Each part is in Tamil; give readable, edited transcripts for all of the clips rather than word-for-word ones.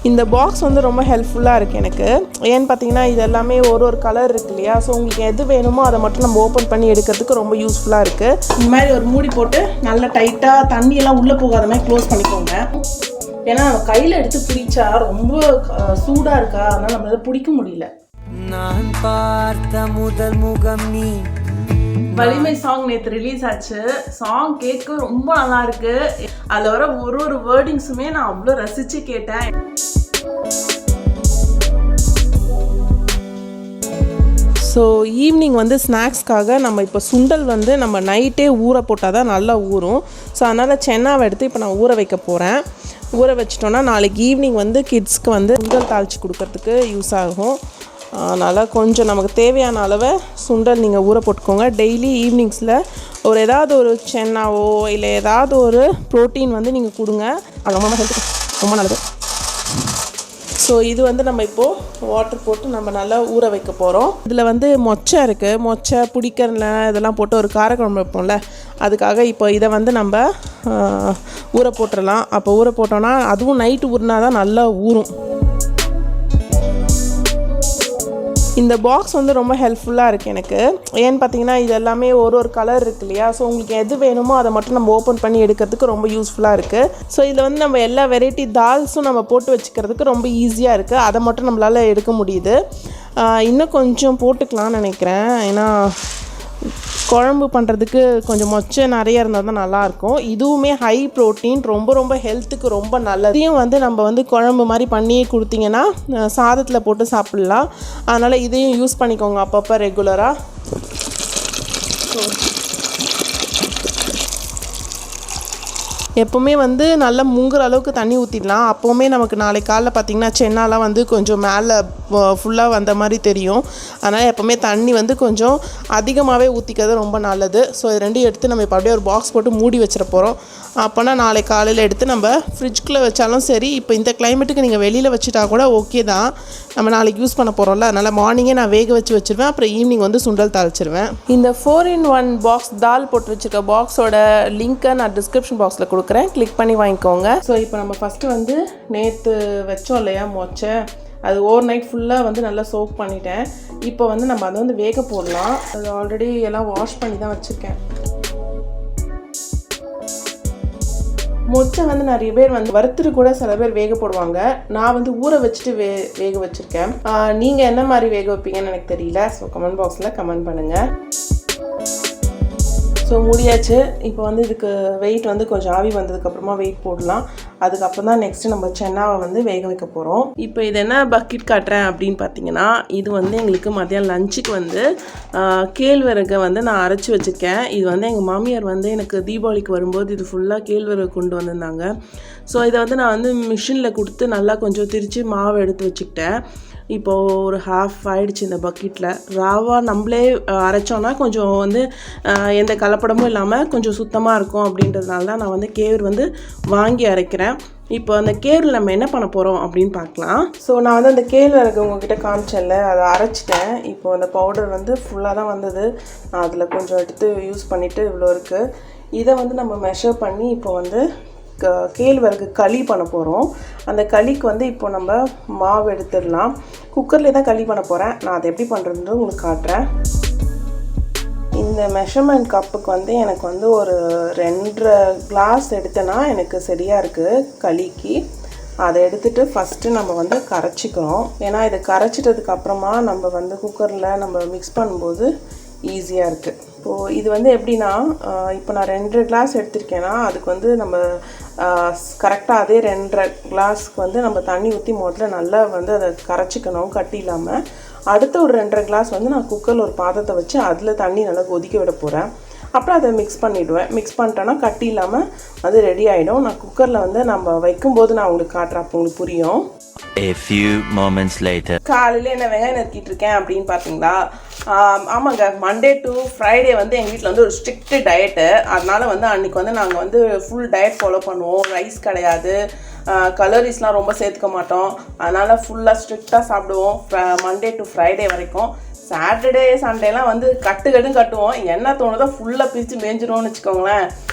இந்த பாக்ஸ் வந்து ரொம்ப ஹெல்ப்ஃபுல்லாக இருக்குது எனக்கு. ஏன்னு பார்த்தீங்கன்னா இது எல்லாமே ஒரு கலர் இருக்குது இல்லையா. ஸோ உங்களுக்கு எது வேணுமோ அதை மட்டும் நம்ம ஓப்பன் பண்ணி எடுக்கிறதுக்கு ரொம்ப யூஸ்ஃபுல்லாக இருக்குது. இந்த மாதிரி ஒரு மூடி போட்டு நல்லா டைட்டாக தண்ணியெல்லாம் உள்ளே போகாத மாதிரி க்ளோஸ் பண்ணிக்கோங்க. ஏன்னா நம்ம கையில் எடுத்து பிடிச்சா ரொம்ப சூடாக இருக்கா, அதனால் நம்மளால பிடிக்க முடியல. நான் பார்த்த முதல் முகம் நீ. வலிமை சாங் நேற்று ரிலீஸ் ஆச்சு. சாங் கேட்க ரொம்ப நல்லா இருக்கு. அதில் வர ஒரு வேர்டிங்ஸுமே நான் அவ்வளோ ரசித்து கேட்டேன். ஸோ ஈவினிங் வந்து ஸ்நாக்ஸ்க்காக நம்ம இப்போ சுண்டல் வந்து நம்ம நைட்டே ஊற போட்டால் தான் நல்லா ஊறும். ஸோ அதனால் சென்னாவை எடுத்து இப்போ நான் ஊற வைக்க போகிறேன். ஊற வச்சிட்டோன்னா நாளைக்கு ஈவினிங் வந்து கிட்ஸ்க்கு வந்து சுண்டல் தாளித்து கொடுக்கறதுக்கு யூஸ் ஆகும். அதனால் கொஞ்சம் நமக்கு தேவையான அளவை சுண்டல் நீங்கள் ஊற போட்டுக்கோங்க. டெய்லி ஈவினிங்ஸில் ஏதாவது ஒரு சென்னாவோ இல்லை ஏதாவது ஒரு ப்ரோட்டீன் வந்து நீங்கள் கொடுங்க. அது ரொம்ப ஹெல்த்துக்கு ரொம்ப நல்லது. ஸோ இது வந்து நம்ம இப்போது வாட்டர் போட்டு நம்ம நல்லா ஊற வைக்க போகிறோம். இதில் வந்து மொச்சை இருக்குது. மொச்சை பிடிக்கிறல இதெல்லாம் போட்டு ஒரு காரக்குழம்பு வைப்போம்ல, அதுக்காக இப்போ இதை வந்து நம்ம ஊற போட்டுடலாம். அப்போ ஊற போட்டோன்னா அதுவும் நைட்டு ஊறினா தான் நல்லா ஊறும். இந்த பாக்ஸ் வந்து ரொம்ப ஹெல்ப்ஃபுல்லாக இருக்குது எனக்கு. ஏன்னு பார்த்தீங்கன்னா இது எல்லாமே ஒரு கலர் இருக்குது இல்லையா. ஸோ உங்களுக்கு எது வேணுமோ அதை மட்டும் நம்ம ஓப்பன் பண்ணி எடுக்கிறதுக்கு ரொம்ப யூஸ்ஃபுல்லாக இருக்குது. ஸோ இதில் வந்து நம்ம எல்லா வெரைட்டி தால்ஸும் நம்ம போட்டு வச்சுக்கிறதுக்கு ரொம்ப ஈஸியாக இருக்குது. அதை மட்டும் நம்மளால் எடுக்க முடியுது. இன்னும் கொஞ்சம் போட்டுக்கலாம்னு நினைக்கிறேன். ஏன்னா குழம்பு பண்ணுறதுக்கு கொஞ்சம் மொச்சை நிறைய இருந்தால் தான் நல்லாயிருக்கும். இதுவுமே ஹை ப்ரோட்டீன், ரொம்ப ஹெல்த்துக்கு ரொம்ப நல்லது. இதையும் வந்து நம்ம வந்து குழம்பு மாதிரி பண்ணி கொடுத்தீங்கன்னா சாதத்தில் போட்டு சாப்பிட்லாம். அதனால் இதையும் யூஸ் பண்ணிக்கோங்க அப்பப்போ ரெகுலராக. எப்போவுமே வந்து நல்லா முங்குற அளவுக்கு தண்ணி ஊற்றிடலாம். அப்போவுமே நமக்கு நாளைக்கு காலைல பார்த்திங்கன்னா சென்னாலாம் வந்து கொஞ்சம் மேலே ஃபுல்லாக வந்த மாதிரி தெரியும். அதனால் எப்போவுமே தண்ணி வந்து கொஞ்சம் அதிகமாகவே ஊற்றிக்கிறது ரொம்ப நல்லது. ஸோ இது ரெண்டையும் எடுத்து நம்ம இப்போ அப்படியே ஒரு பாக்ஸ் போட்டு மூடி வச்சிட போகிறோம். அப்போனா நாளைக்கு காலையில் எடுத்து நம்ம ஃப்ரிட்ஜ்குள்ளே வச்சாலும் சரி, இப்போ இந்த கிளைமேட்டுக்கு நீங்கள் வெளியில் வச்சுட்டா கூட ஓகே தான். நம்ம நாளைக்கு யூஸ் பண்ண போகிறோம்ல, அதனால் மார்னிங்கே நான் வேக வச்சுருவேன். அப்புறம் ஈவினிங் வந்து சுண்டல் தாளிச்சிருவேன். இந்த 4-in-1 பாக்ஸ் தால் போட்டு வச்சுருக்க பாக்ஸோட லிங்க்கை நான் டிஸ்கிரிப்ஷன் பாக்ஸில் கொடுக்குறேன், கிளிக் பண்ணி வாங்கிக்கோங்க. ஸோ இப்போ நம்ம ஃபஸ்ட்டு வந்து நேற்று வச்சோம் இல்லையா மொச்சை, அது ஓவர் நைட் ஃபுல்லாக வந்து நல்லா சோக் பண்ணிட்டேன். இப்போ வந்து நம்ம அதை வந்து வேக போடலாம். அது ஆல்ரெடி எல்லாம் வாஷ் பண்ணி தான் வச்சுருக்கேன். மொச்சை வந்து நிறைய பேர் வந்து வறுத்துட்டு கூட சில பேர் வேக போடுவாங்க. நான் வந்து ஊற வச்சுட்டு வேக வச்சுருக்கேன். நீங்கள் என்ன மாதிரி வேக வைப்பீங்கன்னு எனக்கு தெரியல. ஸோ கமெண்ட் பாக்ஸில் கமெண்ட் பண்ணுங்கள். ஸோ முடியாச்சு. இப்போ வந்து இதுக்கு வெயிட் வந்து கொஞ்சம் ஆவி வந்ததுக்கப்புறமா வெயிட் போடலாம். அதுக்கப்புறம் தான் நெக்ஸ்ட்டு நம்ம சென்னாவை வந்து வேக வைக்க போகிறோம். இப்போ இது என்ன பக்கெட் காட்டுறேன் அப்படின்னு பார்த்தீங்கன்னா, இது வந்து எங்களுக்கு மதியம் லஞ்சுக்கு வந்து கேழ்வரகை வந்து நான் அரைச்சி வச்சுருக்கேன். இது வந்து எங்கள் மாமியார் வந்து எனக்கு தீபாவளிக்கு வரும்போது இது ஃபுல்லாக கேழ்வரகு கொண்டு வந்திருந்தாங்க. ஸோ இதை வந்து நான் வந்து மிஷினில் கொடுத்து நல்லா கொஞ்சம் திரித்து மாவு எடுத்து வச்சுக்கிட்டேன். இப்போது ஒரு ஹாஃப் ஆகிடுச்சு இந்த பக்கெட்டில். ராவாக நம்மளே அரைச்சோன்னா கொஞ்சம் வந்து எந்த கலப்படமும் இல்லாமல் கொஞ்சம் சுத்தமாக இருக்கும். அப்படின்றதுனால தான் நான் வந்து கேவர் வந்து வாங்கி அரைக்கிறேன். இப்போ அந்த கேவரில் நம்ம என்ன பண்ண போகிறோம் அப்படின்னு பார்க்கலாம். ஸோ நான் வந்து அந்த கேழ்வரகு உங்ககிட்ட காமிச்சேன்ல, அதை அரைச்சிட்டேன். இப்போ அந்த பவுடர் வந்து ஃபுல்லாக தான் வந்தது. நான் அதில் கொஞ்சம் எடுத்து யூஸ் பண்ணிவிட்டு இவ்வளோ இருக்குது. இதை வந்து நம்ம மெஷர் பண்ணி இப்போ வந்து கேழ்வரகு களி பண்ண போகிறோம். அந்த களிக்கு வந்து இப்போ நம்ம மாவு எடுத்துடலாம். குக்கர்லேயே தான் களி பண்ண போகிறேன். நான் அதை எப்படி பண்ணுறதுன்னு உங்களுக்கு காட்டுறேன். இந்த மெஷர்மெண்ட் கப்புக்கு வந்து எனக்கு வந்து ஒரு 2.5 கிளாஸ் எடுத்தேன்னா எனக்கு சரியாக இருக்குது களிக்கு. அதை எடுத்துகிட்டு ஃபஸ்ட்டு நம்ம வந்து கரைச்சிக்கிறோம். ஏன்னா இதை கரைச்சிட்டதுக்கு அப்புறமா நம்ம வந்து குக்கரில் நம்ம மிக்ஸ் பண்ணும்போது ஈஸியாக இருக்குது. இப்போது இது வந்து எப்படின்னா, இப்போ நான் 2.5 கிளாஸ் எடுத்திருக்கேன்னா அதுக்கு வந்து நம்ம கரெக்டாக அதே 2.5 கிளாஸ்க்கு வந்து நம்ம தண்ணி ஊற்றி முதல்ல நல்லா வந்து அதை கரைச்சிக்கணும் கட்டி இல்லாமல். அடுத்த ஒரு 2.5 கிளாஸ் வந்து நான் குக்கரில் ஒரு பாத்திரத்தை வச்சு அதில் தண்ணி நல்லா கொதிக்க விட போகிறேன். அப்புறம் அதை மிக்ஸ் பண்ணிவிடுவேன். மிக்ஸ் பண்ணிட்டேன்னா கட்டி இல்லாமல் அது ரெடி ஆகிடும். நான் குக்கரில் வந்து நம்ம வைக்கும்போது நான் உங்களுக்கு காட்டுறேன், அப்போ உங்களுக்கு புரியும். A few moments later. காலையில் என்ன வெங்காயம் நறுக்கிட்டு இருக்கேன் அப்படின்னு பார்த்தீங்களா? ஆமாங்க, மண்டே டு ஃப்ரைடே வந்து எங்கள் வீட்டில் வந்து ஒரு ஸ்ட்ரிக்ட் டயட்டு. அதனால் வந்து அன்றைக்கி வந்து நாங்கள் வந்து ஃபுல் டயட் ஃபாலோ பண்ணுவோம். ரைஸ் கிடையாது, கலோரிஸ்லாம் ரொம்ப சேர்த்துக்க மாட்டோம். அதனால் ஃபுல்லாக ஸ்ட்ரிக்டாக சாப்பிடுவோம் மண்டே டு ஃப்ரைடே வரைக்கும். சாட்டர்டே சண்டேலாம் வந்து கட்டுக்கட்டும் கட்டுவோம். என்ன தோணுதோ ஃபுல்லாக பிரித்து மேய்ஞ்சிடுவோம்னு வச்சுக்கோங்களேன்.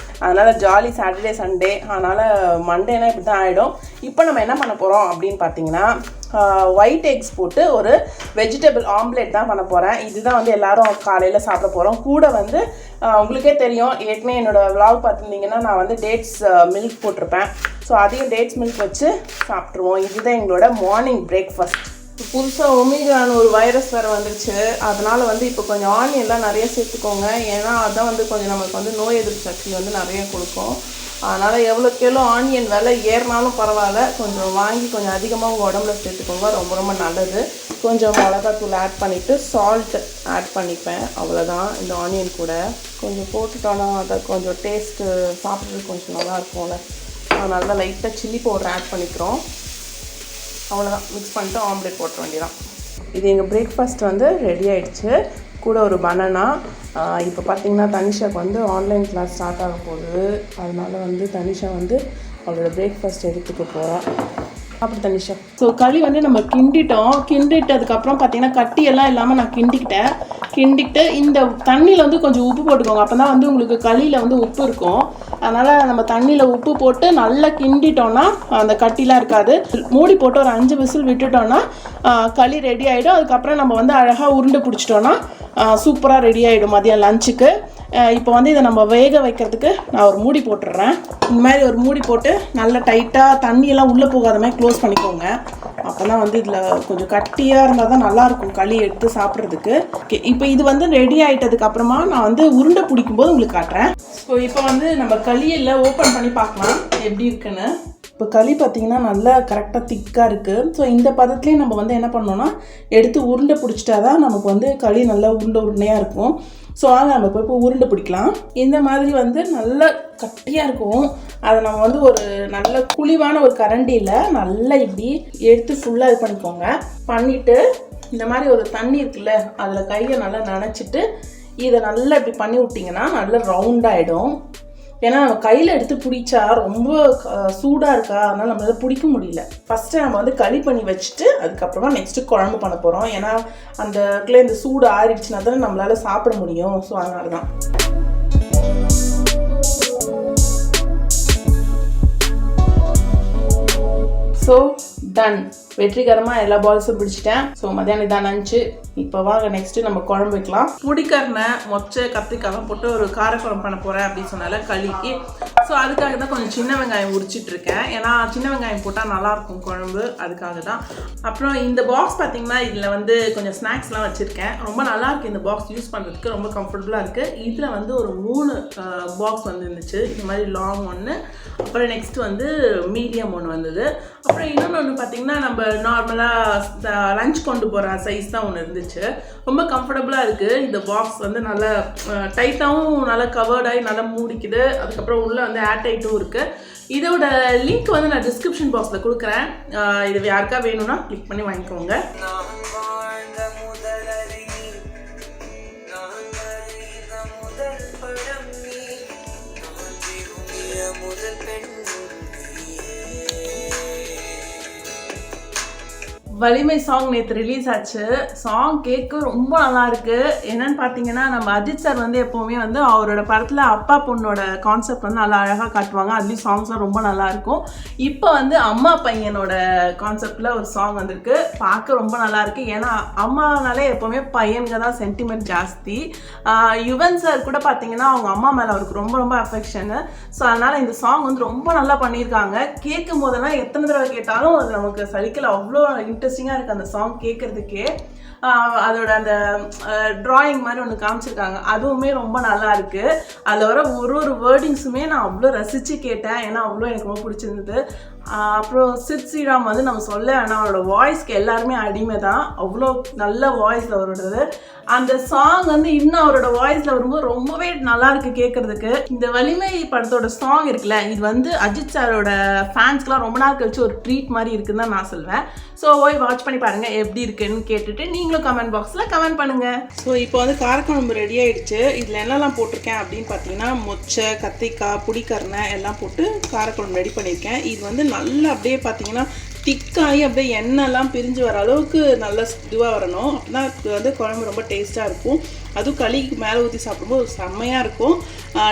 அதனால் ஜாலி சாட்டர்டே சண்டே. அதனால் மண்டேனா இப்படி தான் ஆகிடும். இப்போ நம்ம என்ன பண்ண போகிறோம் அப்படின்னு பார்த்தீங்கன்னா ஒயிட் எக்ஸ் போட்டு ஒரு வெஜிடபிள் ஆம்லேட் தான் பண்ண போகிறேன். இதுதான் வந்து எல்லோரும் காலையில் சாப்பிட போகிறோம். கூட வந்து உங்களுக்கே தெரியும், ஏற்கனவே என்னோடய விலாக் பார்த்துருந்தீங்கன்னா நான் வந்து டேட்ஸ் மில்க் போட்டிருப்பேன். ஸோ அதையும் டேட்ஸ் மில்க் வச்சு சாப்பிட்ருவோம். இதுதான் எங்களோட மார்னிங் பிரேக்ஃபாஸ்ட். புதுசாக ஒமிக்ரான் ஒரு வைரஸ் வேறு வந்துருச்சு. அதனால் வந்து இப்போ கொஞ்சம் ஆனியன்லாம் நிறைய சேர்த்துக்கோங்க. ஏன்னா அதான் வந்து கொஞ்சம் நமக்கு வந்து நோய் எதிர்ப்பு சக்தி வந்து நிறைய கொடுக்கும். அதனால் எவ்வளோக்கெவ்வளோ ஆனியன் விலை ஏறினாலும் பரவாயில்ல, கொஞ்சம் வாங்கி கொஞ்சம் அதிகமாக உங்கள் உடம்புல சேர்த்துக்கோங்க. ரொம்ப ரொம்ப நல்லது. கொஞ்சம் மிளகாத்தூள் ஆட் பண்ணிவிட்டு சால்ட் ஆட் பண்ணிப்பேன், அவ்வளோதான். இந்த ஆனியன் கூட கொஞ்சம் போட்டுட்டோன்னா அதை கொஞ்சம் டேஸ்ட்டு சாப்பிட்றதுக்கு கொஞ்சம் நல்லா இருக்கும்ல. அதனால தான் லைட்டாக சில்லி பவுடர் ஆட் பண்ணிக்கிறோம். அவ்வளோதான், மிக்ஸ் பண்ணிட்டு ஆம்லேட் போட்டுற வேண்டியதான். இது எங்கள் பிரேக்ஃபாஸ்ட் வந்து ரெடி ஆகிடுச்சு. கூட ஒரு பனானா. இப்போ பார்த்திங்கன்னா தனிஷாவுக்கு வந்து ஆன்லைன் கிளாஸ் ஸ்டார்ட் ஆக போகுது. அதனால் வந்து தனிஷா வந்து அவளோட பிரேக்ஃபாஸ்ட் எடுத்துக்க போகிறான். அப்படி தனிஷா. ஸோ களி வந்து நம்ம கிண்டிட்டதுக்கப்புறம் பார்த்திங்கன்னா கட்டியெல்லாம் இல்லாமல் நான் கிண்டிக்கிட்டு இந்த தண்ணியில் வந்து கொஞ்சம் உப்பு போட்டுக்கோங்க. அப்போ தான் வந்து உங்களுக்கு களியில் வந்து உப்பு இருக்கும். அதனால் நம்ம தண்ணியில் உப்பு போட்டு நல்லா கிண்டிட்டோன்னா அந்த கட்டிலாம் இருக்காது. மூடி போட்டு ஒரு 5 விசில் விட்டுட்டோன்னா களி ரெடி ஆகிடும். அதுக்கப்புறம் நம்ம வந்து அழகாக உருண்டை பிடிச்சிட்டோன்னா சூப்பராக ரெடி ஆகிடும் மதியம் லஞ்சுக்கு. இப்போ வந்து இதை நம்ம வேக வைக்கிறதுக்கு நான் ஒரு மூடி போட்டுடுறேன். இந்த மாதிரி ஒரு மூடி போட்டு நல்லா டைட்டாக தண்ணியெல்லாம் உள்ளே போகாத மாதிரி க்ளோஸ் பண்ணிக்கோங்க. அப்போ தான் வந்து இதில் கொஞ்சம் கட்டியாக இருந்தால் தான் நல்லாயிருக்கும் களி எடுத்து சாப்பிட்றதுக்கு. ஓகே, இப்போ இது வந்து ரெடி ஆகிட்டதுக்கப்புறமா நான் வந்து உருண்டை பிடிக்கும்போது உங்களுக்கு காட்டுறேன். ஸோ இப்போ வந்து நம்ம களியில் ஓப்பன் பண்ணி பார்க்கலாம் எப்படி இருக்குன்னு. இப்போ களி பார்த்திங்கன்னா நல்லா கரெக்டாக திக்காக இருக்குது. ஸோ இந்த பதத்துலேயே நம்ம வந்து என்ன பண்ணோன்னா எடுத்து உருண்டை பிடிச்சிட்டா தான் நமக்கு வந்து களி நல்லா உருண்டையாக இருக்கும். ஸோ அதை நம்ம இப்போ உருண்டை பிடிக்கலாம். இந்த மாதிரி வந்து நல்லா கட்டியாக இருக்கும். அதை நம்ம வந்து ஒரு நல்ல குழிவான ஒரு கரண்டியில் நல்லா இப்படி எடுத்து ஃபுல்லாக இது பண்ணிவிட்டு இந்த மாதிரி ஒரு தண்ணி இருக்குல்ல, அதில் கையை நல்லா நனைச்சிட்டு இதை நல்லா இப்படி பண்ணி விட்டிங்கன்னா நல்லா ரவுண்டாகிடும். ஏன்னா நம்ம கையில் எடுத்து பிடிச்சா ரொம்ப சூடாக இருக்கா, அதனால் நம்மளால் பிடிக்க முடியல. ஃபஸ்ட்டு நம்ம வந்து களி பண்ணி வச்சுட்டு அதுக்கப்புறமா நெக்ஸ்ட்டு குழம்பு பண்ண போகிறோம். ஏன்னா அந்த இந்த சூடு ஆறிடுச்சுன்னா தான் நம்மளால் சாப்பிட முடியும். ஸோ அதனால தான். ஸோ டன், வெற்றிகரமாக எல்லா பால்ஸும் பிடிச்சிட்டேன். ஸோ மத்தியானம் இதான் லஞ்சு. இப்போ வாங்க நெக்ஸ்ட்டு நம்ம குழம்பு வைக்கலாம். புடிக்கரணை, மொச்சை, கத்திரிக்காய்லாம் போட்டு ஒரு காரக்குழம்பு பண்ண போகிறேன் அப்படின்னு சொன்னால களிக்கு. ஸோ அதுக்காக தான் கொஞ்சம் சின்ன வெங்காயம் உரிச்சிட்ருக்கேன். ஏன்னா சின்ன வெங்காயம் போட்டால் நல்லாயிருக்கும் குழம்பு, அதுக்காக தான். அப்புறம் இந்த பாக்ஸ் பார்த்திங்கன்னா இதில் வந்து கொஞ்சம் ஸ்நாக்ஸ்லாம் வச்சுருக்கேன். ரொம்ப நல்லாயிருக்கு இந்த பாக்ஸ், யூஸ் பண்ணுறதுக்கு ரொம்ப கம்ஃபர்டபுளாக இருக்குது. இதில் வந்து ஒரு 3 பாக்ஸ் வந்து இருந்துச்சு. இந்த மாதிரி லாங் ஒன்று, அப்புறம் நெக்ஸ்ட் வந்து மீடியம் ஒன்று வந்தது. அப்புறம் இன்னொன்று ஒன்று பார்த்திங்கன்னா நம்ம நார்மலாக லஞ்ச் கொண்டு போகிற சைஸ் தான் ஒன்று இருந்துச்சு. ரொம்ப கம்ஃபர்டபுளாக இருக்குது. இந்த பாக்ஸ் வந்து நல்லா டைட்டாகவும் நல்லா கவர்டாகி நல்லா மூடிக்குது. அதுக்கப்புறம் உள்ளே வந்து ஏர் டைட்டும் இருக்குது. இதோட லிங்க் வந்து நான் டிஸ்கிரிப்ஷன் பாக்ஸில் கொடுக்குறேன். இது யாருக்கா வேணும்னா கிளிக் பண்ணி வாங்கிக்கோங்க. வலிமை சாங் நேற்று ரிலீஸ் ஆச்சு. சாங் கேட்க ரொம்ப நல்லா இருக்கு. என்னன்னு பார்த்தீங்கன்னா நம்ம அஜித் சார் வந்து எப்போவுமே வந்து அவரோட படத்தில் அப்பா பொண்ணோட கான்செப்ட் வந்து நல்லா அழகாக காட்டுவாங்க. அதுலேயும் சாங்ஸ்லாம் ரொம்ப நல்லா இருக்கும். இப்போ வந்து அம்மா பையனோட கான்செப்டில் ஒரு சாங் வந்திருக்கு. பார்க்க ரொம்ப நல்லா இருக்கு. ஏன்னா அம்மானாலே எப்போவுமே பையனுக்கு தான் சென்டிமெண்ட் ஜாஸ்தி. யுவன் சார் கூட பார்த்தீங்கன்னா அவங்க அம்மா மேலே அவருக்கு ரொம்ப ரொம்ப அஃபெக்ஷனு. ஸோ அதனால் இந்த சாங் வந்து ரொம்ப நல்லா பண்ணியிருக்காங்க. கேட்கும் போதெல்லாம் எத்தனை தடவை கேட்டாலும் அது நமக்கு சலிக்கல. அவ்வளோ இன்ட்ரெஸ்டிங்காக இருக்குது அந்த சாங் கேட்குறதுக்கே. அதோட அந்த ட்ராயிங் மாதிரி ஒன்று காமிச்சிருக்காங்க, அதுவுமே ரொம்ப நல்லா இருக்குது. அதில் வர ஒரு வேர்டிங்ஸுமே நான் அவ்வளோ ரசித்து கேட்டேன். ஏன்னா அவ்வளோ எனக்கு ரொம்ப பிடிச்சிருந்தது. அப்புறம் சித் ஸ்ரீராம் வந்து நம்ம சொல்ல வேணாம், அவரோட வாய்ஸ்க்கு எல்லாருமே அடிமை தான். அவ்வளோ நல்ல வாய்ஸில் வருது. அந்த சாங் வந்து இன்னும் அவரோட வாய்ஸில் வரும்போது ரொம்பவே நல்லா இருக்குது கேட்குறதுக்கு. இந்த வலிமை படத்தோட சாங் இருக்குல்ல, இது வந்து அஜித் சாரோட ஃபேன்ஸ்க்குலாம் ரொம்ப நாள் கழிச்சு ஒரு ட்ரீட் மாதிரி இருக்குன்னு தான் நான் சொல்வேன். ஸோ போய் வாட்ச் பண்ணி பாருங்கள் எப்படி இருக்குன்னு கேட்டுட்டு நீங்களும் கமெண்ட் பாக்ஸில் கமெண்ட் பண்ணுங்கள். ஸோ இப்போ வந்து காரக்குழம்பு ரெடி ஆகிடுச்சு. இதில் என்னெல்லாம் போட்டிருக்கேன் அப்படின்னு பார்த்தீங்கன்னா மொச்சை, கத்திரிக்காய், புடிக்கரணை எல்லாம் போட்டு காரக்குழம்பு ரெடி பண்ணியிருக்கேன். இது வந்து நல்லா அப்படியே பார்த்தீங்கன்னா திக்காகி அப்படியே எண்ணெய்லாம் பிரிஞ்சு வர அளவுக்கு நல்ல இதுவாக வரணும். அப்படின்னா வந்து குழம்பு ரொம்ப டேஸ்ட்டாக இருக்கும். அதுவும் களிக்கு மேலே ஊற்றி சாப்பிடும்போது செம்மையாக இருக்கும்.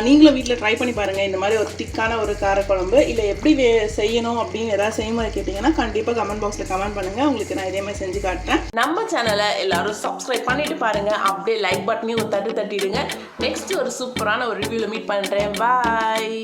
நீங்களும் வீட்டில் ட்ரை பண்ணி பாருங்கள் இந்த மாதிரி ஒரு திக்கான ஒரு காரக்குழம்பு. இல்லை எப்படி செய்யணும் அப்படின்னு ஏதாவது செய்முறை கேட்டிங்கன்னா கண்டிப்பாக கமெண்ட் பாக்ஸில் கமெண்ட் பண்ணுங்கள். உங்களுக்கு நான் இதே மாதிரி செஞ்சு காட்டுறேன். நம்ம சேனலை எல்லாரும் சப்ஸ்கிரைப் பண்ணிட்டு பாருங்கள். அப்படியே லைக் பட்டனையும் தட்டிடுங்க. நெக்ஸ்ட் ஒரு சூப்பரான ஒரு ரிவ்யூவில் மீட் பண்ணுறேன். பாய்.